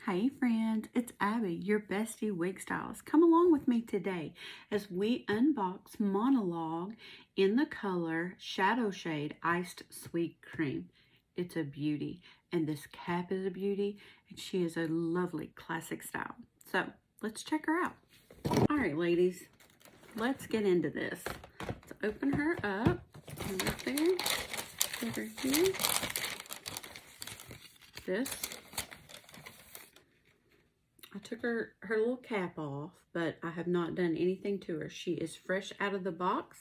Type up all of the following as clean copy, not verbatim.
Hey friends, it's Abby, your bestie wig stylist. Come along with me today as we unbox Monologue in the color Shadow Shade Iced Sweet Cream. It's a beauty, and this cap is a beauty, and she is a lovely classic style. So let's check her out. All right, ladies, let's get into this. Let's open her up. Right there, over here. I took her little cap off, but I have not done anything to her. She is fresh out of the box.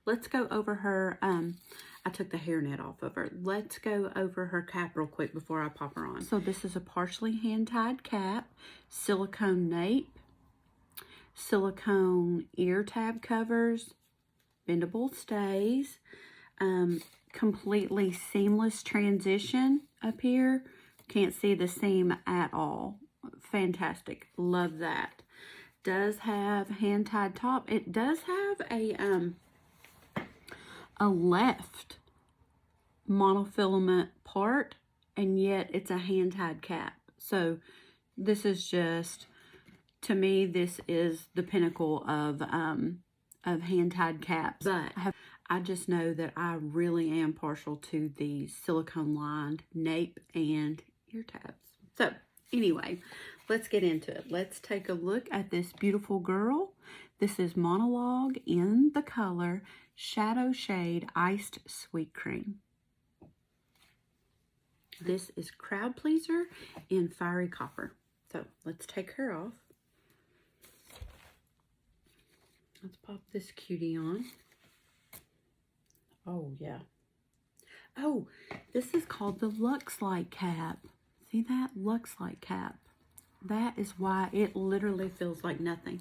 Let's go over her, I took the hairnet off of her. Let's go over her cap real quick before I pop her on. So this is a partially hand-tied cap, silicone nape, silicone ear tab covers, bendable stays, completely seamless transition up here. Can't see the seam at all. Fantastic. Love that. Does have hand-tied top. It does have a left monofilament part, and yet it's a hand-tied cap. So this is just, to me, this is the pinnacle of hand-tied caps. But I just know that I really am partial to the silicone-lined nape and ear tabs. So anyway, let's get into it. Let's take a look at this beautiful girl. This is Monologue in the color Shadow Shade Iced Sweet Cream. This is Crowd Pleaser in Fiery Copper. So let's take her off. Let's pop this cutie on. Oh, yeah. Oh, this is called the Lux Light cap. See that? Lux Light cap. That is why it literally feels like nothing.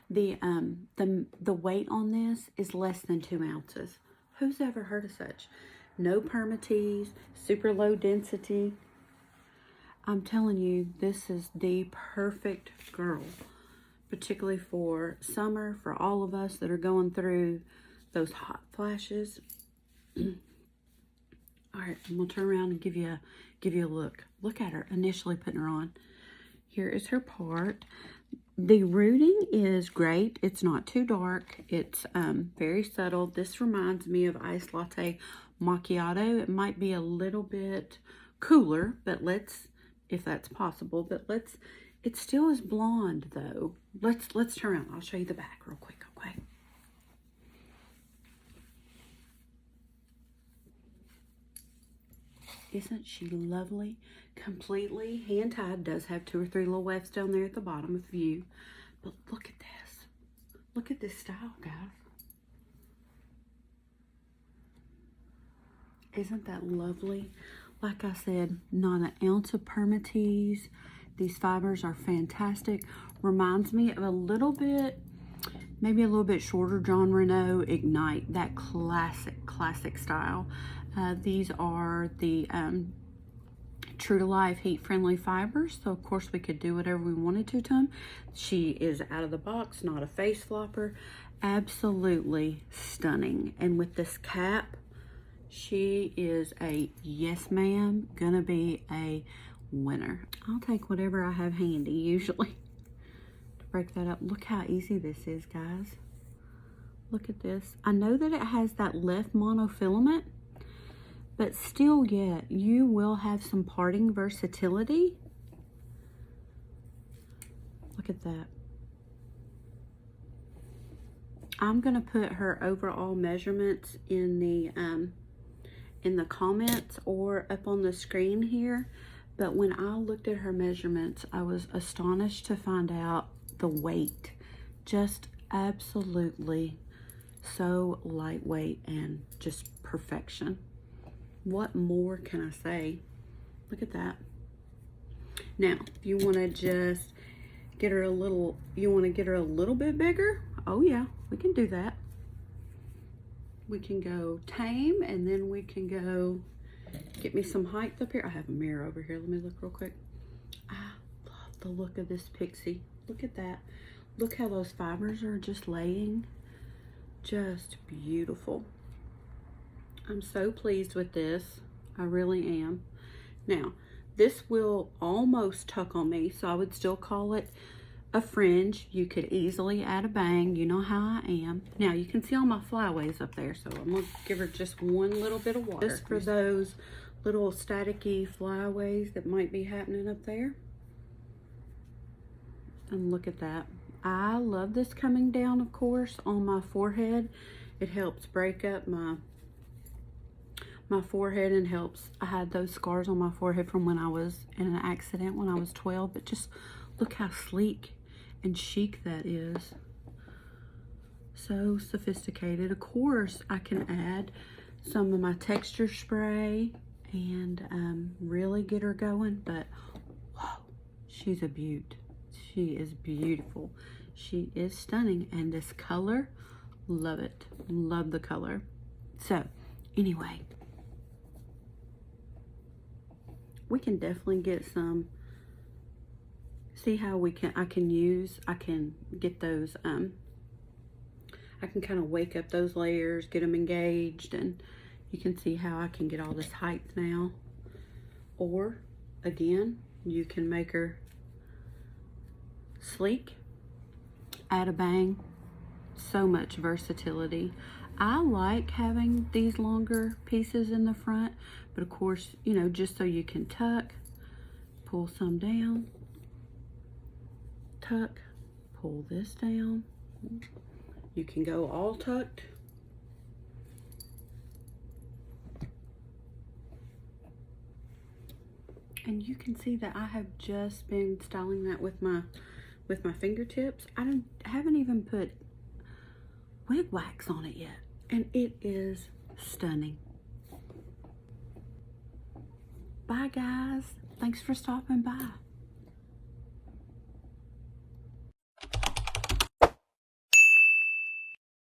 The weight on this is less than 2 ounces. Who's ever heard of such? No permatease, super low density. I'm telling you, this is the perfect girl, particularly for summer, for all of us that are going through those hot flashes. All right, I'm gonna turn around and give you a look. Look at her initially putting her on. Here is her part. The rooting is great. It's not too dark. It's very subtle. This reminds me of iced latte macchiato. It might be a little bit cooler, but let's, if that's possible, but let's, it still is blonde though. Let's turn around. I'll show you the back real quick, okay? Isn't she lovely? Completely hand-tied. Does have 2 or 3 little wefts down there at the bottom of view. But look at this. Look at this style, guys. Isn't that lovely? Like I said, not an ounce of permatease. These fibers are fantastic. Reminds me of a little bit, maybe a little bit shorter John Renault Ignite. That classic style. These are the true to life heat friendly fibers, so of course we could do whatever we wanted to them. She is out of the box, not a face flopper. Absolutely stunning. And with this cap, she is a yes ma'am, gonna be a winner. I'll take whatever I have handy usually to break that up. Look how easy this is, guys. Look at this. I know that it has that left monofilament, but still yet, you will have some parting versatility. Look at that. I'm gonna put her overall measurements in the comments or up on the screen here. But when I looked at her measurements, I was astonished to find out the weight. Just absolutely so lightweight and just perfection. What more can I say? Look at that. Now, if you want to just get her a little, bit bigger, oh yeah, we can do that. We can go tame, and then we can go get me some height up here. I have a mirror over here. Let me look real quick. I love the look of this Pixie. Look at that. Look how those fibers are just laying. Just beautiful. I'm so pleased with this. I really am. Now, This will almost tuck on me, so I would still call it a fringe. You could easily add a bang. You know how I am. Now you can see all my flyaways up there, so I'm gonna give her just one little bit of water. Just for those little staticky flyaways that might be happening up there. And look at that. I love this coming down, of course, on my forehead. It helps break up my forehead and helps. I had those scars on my forehead from when I was in an accident when I was 12, but just look how sleek and chic that is. So sophisticated. Of course, I can add some of my texture spray and really get her going, but whoa, she's a beaut. She is beautiful. She is stunning, and this color, love it. Love the color. So anyway, we can definitely get some, see how I can get those, I can kind of wake up those layers, get them engaged, and you can see how I can get all this height now. Or again, you can make her sleek, add a bang. So much versatility. I like having these longer pieces in the front, but of course, you know, just so you can tuck, pull some down, tuck, pull this down. You can go all tucked. And you can see that I have just been styling that with my fingertips. I haven't even put wig wax on it yet, and it is stunning. Bye guys, thanks for stopping by.